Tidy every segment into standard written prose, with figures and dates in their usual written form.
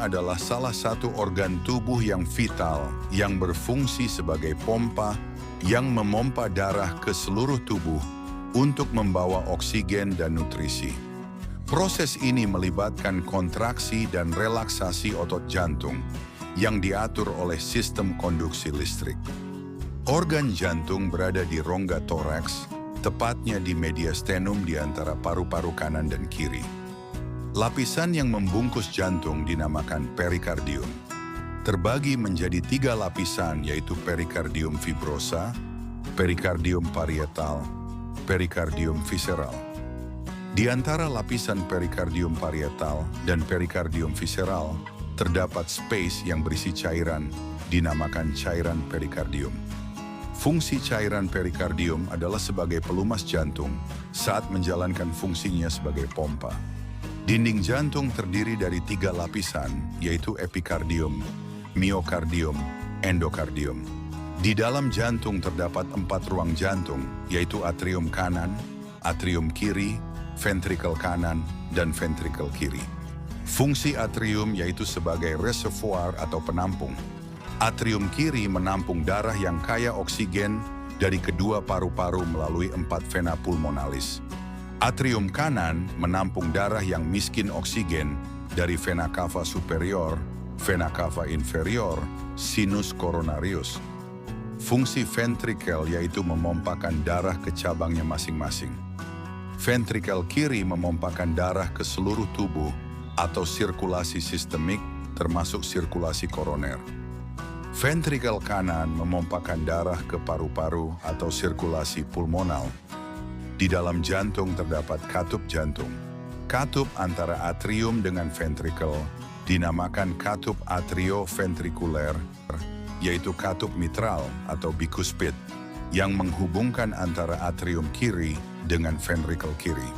adalah salah satu organ tubuh yang vital yang berfungsi sebagai pompa yang memompa darah ke seluruh tubuh untuk membawa oksigen dan nutrisi. Proses ini melibatkan kontraksi dan relaksasi otot jantung yang diatur oleh sistem konduksi listrik. Organ jantung berada di rongga toraks, tepatnya di mediastinum di antara paru-paru kanan dan kiri. Lapisan yang membungkus jantung dinamakan perikardium. Terbagi menjadi 3 lapisan, yaitu perikardium fibrosa, perikardium parietal, perikardium visceral. Di antara lapisan perikardium parietal dan perikardium visceral, terdapat space yang berisi cairan, dinamakan cairan perikardium. Fungsi cairan perikardium adalah sebagai pelumas jantung saat menjalankan fungsinya sebagai pompa. Dinding jantung terdiri dari 3 lapisan, yaitu epikardium, miokardium, endokardium. Di dalam jantung terdapat 4 ruang jantung, yaitu atrium kanan, atrium kiri, ventrikel kanan, dan ventrikel kiri. Fungsi atrium yaitu sebagai reservoir atau penampung. Atrium kiri menampung darah yang kaya oksigen dari kedua paru-paru melalui 4 vena pulmonalis. Atrium kanan menampung darah yang miskin oksigen dari vena cava superior, vena cava inferior, sinus coronarius. Fungsi ventrikel yaitu memompakan darah ke cabangnya masing-masing. Ventrikel kiri memompakan darah ke seluruh tubuh atau sirkulasi sistemik termasuk sirkulasi koroner. Ventrikel kanan memompakan darah ke paru-paru atau sirkulasi pulmonal. Di dalam jantung terdapat katup jantung. Katup antara atrium dengan ventrikel dinamakan katup atrioventrikuler, yaitu katup mitral atau bikuspid, yang menghubungkan antara atrium kiri dengan ventrikel kiri.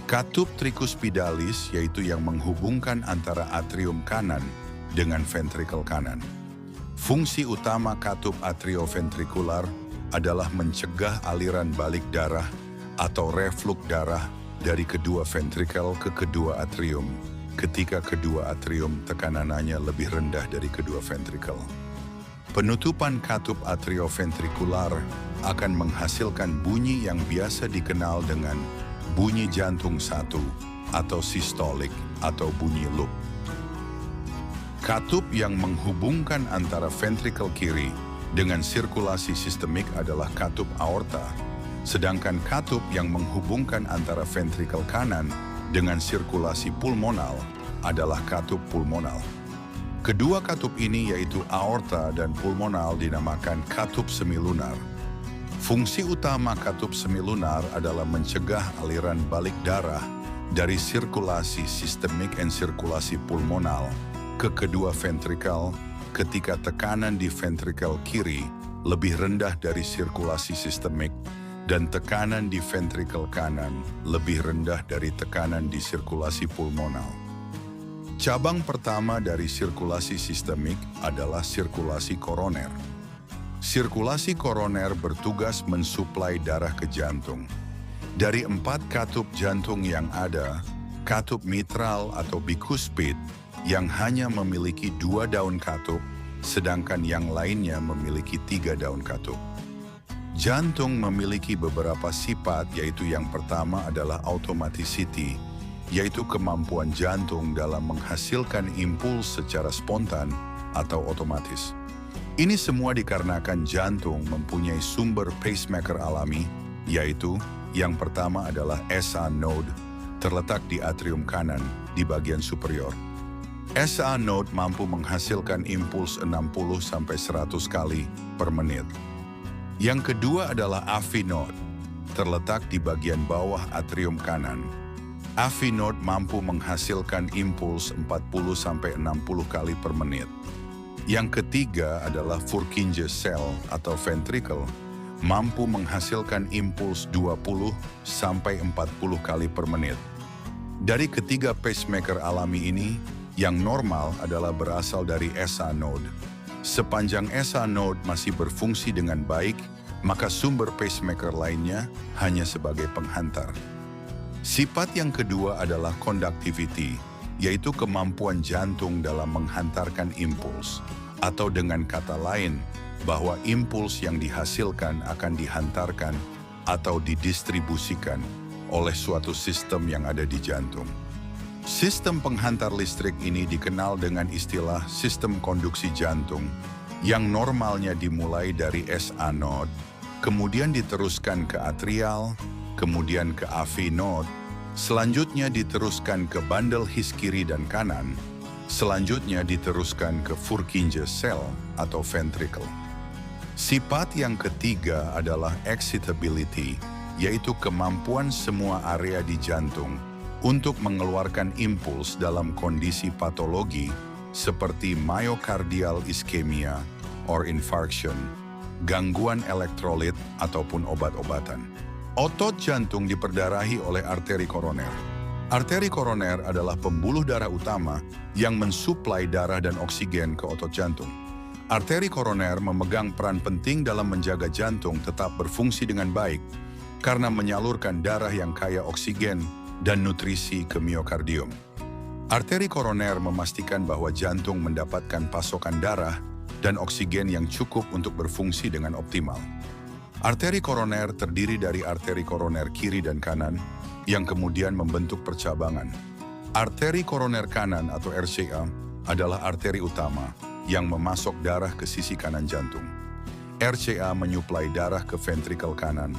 Katup trikuspidalis yaitu yang menghubungkan antara atrium kanan dengan ventrikel kanan. Fungsi utama katup atrioventrikular adalah mencegah aliran balik darah atau reflux darah dari kedua ventrikel ke kedua atrium ketika kedua atrium tekanannya lebih rendah dari kedua ventrikel. Penutupan katup atrioventrikular akan menghasilkan bunyi yang biasa dikenal dengan bunyi jantung 1 atau sistolik atau bunyi loop. Katup yang menghubungkan antara ventrikel kiri dengan sirkulasi sistemik adalah katup aorta, sedangkan katup yang menghubungkan antara ventrikel kanan dengan sirkulasi pulmonal adalah katup pulmonal. Kedua katup ini yaitu aorta dan pulmonal dinamakan katup semilunar. Fungsi utama katup semilunar adalah mencegah aliran balik darah dari sirkulasi sistemik dan sirkulasi pulmonal ke kedua ventrikel ketika tekanan di ventrikel kiri lebih rendah dari sirkulasi sistemik dan tekanan di ventrikel kanan lebih rendah dari tekanan di sirkulasi pulmonal. Cabang pertama dari sirkulasi sistemik adalah sirkulasi koroner. Sirkulasi koroner bertugas mensuplai darah ke jantung. Dari 4 katup jantung yang ada, katup mitral atau bikuspid yang hanya memiliki 2 daun katup, sedangkan yang lainnya memiliki 3 daun katup. Jantung memiliki beberapa sifat, yaitu yang pertama adalah automaticity, yaitu kemampuan jantung dalam menghasilkan impuls secara spontan atau otomatis. Ini semua dikarenakan jantung mempunyai sumber pacemaker alami, yaitu yang pertama adalah SA node, terletak di atrium kanan di bagian superior. SA node mampu menghasilkan impuls 60-100 kali per menit. Yang kedua adalah AV node, terletak di bagian bawah atrium kanan. AV node mampu menghasilkan impuls 40-60 kali per menit. Yang ketiga adalah Purkinje cell atau ventricle, mampu menghasilkan impuls 20-40 kali per menit. Dari ketiga pacemaker alami ini, yang normal adalah berasal dari SA node. Sepanjang SA node masih berfungsi dengan baik, maka sumber pacemaker lainnya hanya sebagai penghantar. Sifat yang kedua adalah conductivity, yaitu kemampuan jantung dalam menghantarkan impuls, atau dengan kata lain, bahwa impuls yang dihasilkan akan dihantarkan atau didistribusikan oleh suatu sistem yang ada di jantung. Sistem penghantar listrik ini dikenal dengan istilah sistem konduksi jantung, yang normalnya dimulai dari SA node, kemudian diteruskan ke atrial, kemudian ke AV node, selanjutnya diteruskan ke bundle his kiri dan kanan, selanjutnya diteruskan ke Purkinje cell atau ventricle. Sifat yang ketiga adalah excitability, yaitu kemampuan semua area di jantung untuk mengeluarkan impuls dalam kondisi patologi seperti myocardial ischemia or infarction, gangguan elektrolit ataupun obat-obatan. Otot jantung diperdarahi oleh arteri koroner. Arteri koroner adalah pembuluh darah utama yang mensuplai darah dan oksigen ke otot jantung. Arteri koroner memegang peran penting dalam menjaga jantung tetap berfungsi dengan baik karena menyalurkan darah yang kaya oksigen dan nutrisi ke miokardium. Arteri koroner memastikan bahwa jantung mendapatkan pasokan darah dan oksigen yang cukup untuk berfungsi dengan optimal. Arteri koroner terdiri dari arteri koroner kiri dan kanan yang kemudian membentuk percabangan. Arteri koroner kanan atau RCA adalah arteri utama yang memasok darah ke sisi kanan jantung. RCA menyuplai darah ke ventrikel kanan,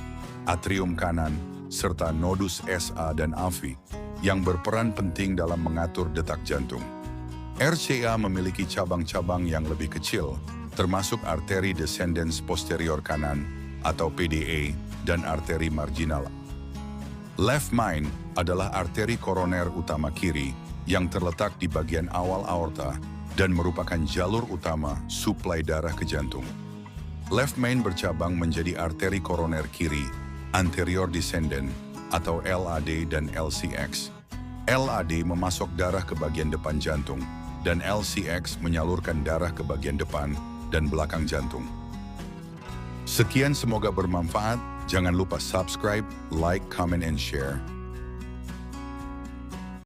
atrium kanan, serta nodus SA dan AV yang berperan penting dalam mengatur detak jantung. RCA memiliki cabang-cabang yang lebih kecil, termasuk arteri descendens posterior kanan atau PDA dan arteri marginal. Left main adalah arteri koroner utama kiri yang terletak di bagian awal aorta dan merupakan jalur utama suplai darah ke jantung. Left main bercabang menjadi arteri koroner kiri, anterior descendent atau LAD dan LCX. LAD memasok darah ke bagian depan jantung dan LCX menyalurkan darah ke bagian depan dan belakang jantung. Sekian, semoga bermanfaat. Jangan lupa subscribe, like, comment, and share.